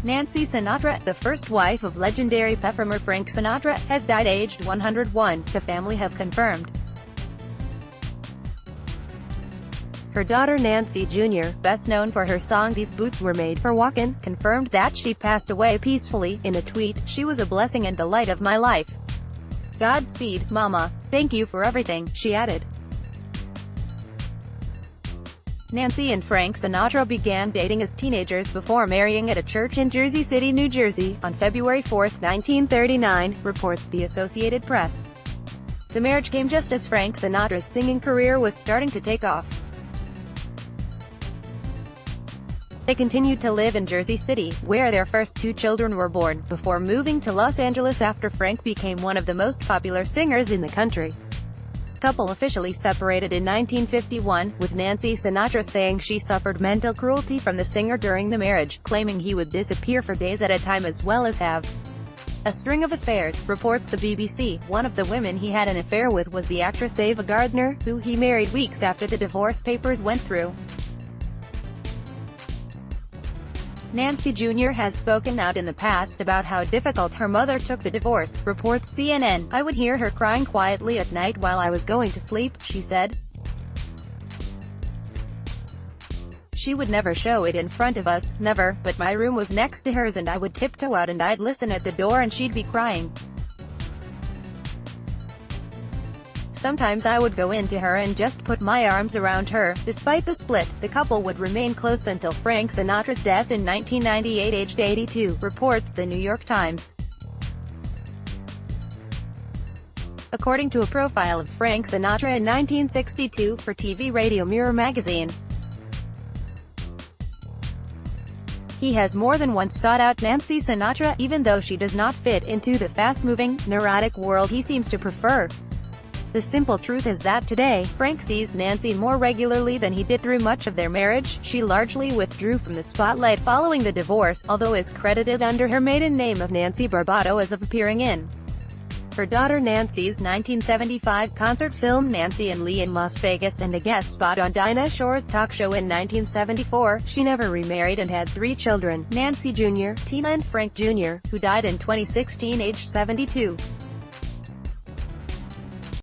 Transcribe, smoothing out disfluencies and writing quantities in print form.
Nancy Sinatra, the first wife of legendary performer Frank Sinatra, has died aged 101, the family have confirmed. Her daughter Nancy Jr., best known for her song "These Boots Were Made for Walkin'," confirmed that she passed away peacefully. In a tweet, "She was a blessing and the light of my life. Godspeed, Mama. Thank you for everything," she added. Nancy and Frank Sinatra began dating as teenagers before marrying at a church in Jersey City, New Jersey, on February 4, 1939, reports the Associated Press. The marriage came just as Frank Sinatra's singing career was starting to take off. They continued to live in Jersey City, where their first two children were born, before moving to Los Angeles after Frank became one of the most popular singers in the country. The couple officially separated in 1951, with Nancy Sinatra saying she suffered mental cruelty from the singer during the marriage, claiming he would disappear for days at a time as well as have a string of affairs, reports the BBC. One of the women he had an affair with was the actress Ava Gardner, who he married weeks after the divorce papers went through. Nancy Jr. has spoken out in the past about how difficult her mother took the divorce, reports CNN. "I would hear her crying quietly at night while I was going to sleep," she said. "She would never show it in front of us, never, but my room was next to hers and I would tiptoe out and I'd listen at the door and she'd be crying. Sometimes I would go into her and just put my arms around her." Despite the split, the couple would remain close until Frank Sinatra's death in 1998 aged 82, reports the New York Times. According to a profile of Frank Sinatra in 1962 for TV Radio Mirror magazine, he has more than once sought out Nancy Sinatra, even though she does not fit into the fast-moving, neurotic world he seems to prefer. The simple truth is that today, Frank sees Nancy more regularly than he did through much of their marriage. She largely withdrew from the spotlight following the divorce, although is credited under her maiden name of Nancy Barbato as of appearing in her daughter Nancy's 1975 concert film Nancy and Lee in Las Vegas and a guest spot on Dinah Shore's talk show in 1974. She never remarried and had 3 children, Nancy Jr., Tina and Frank Jr., who died in 2016 aged 72.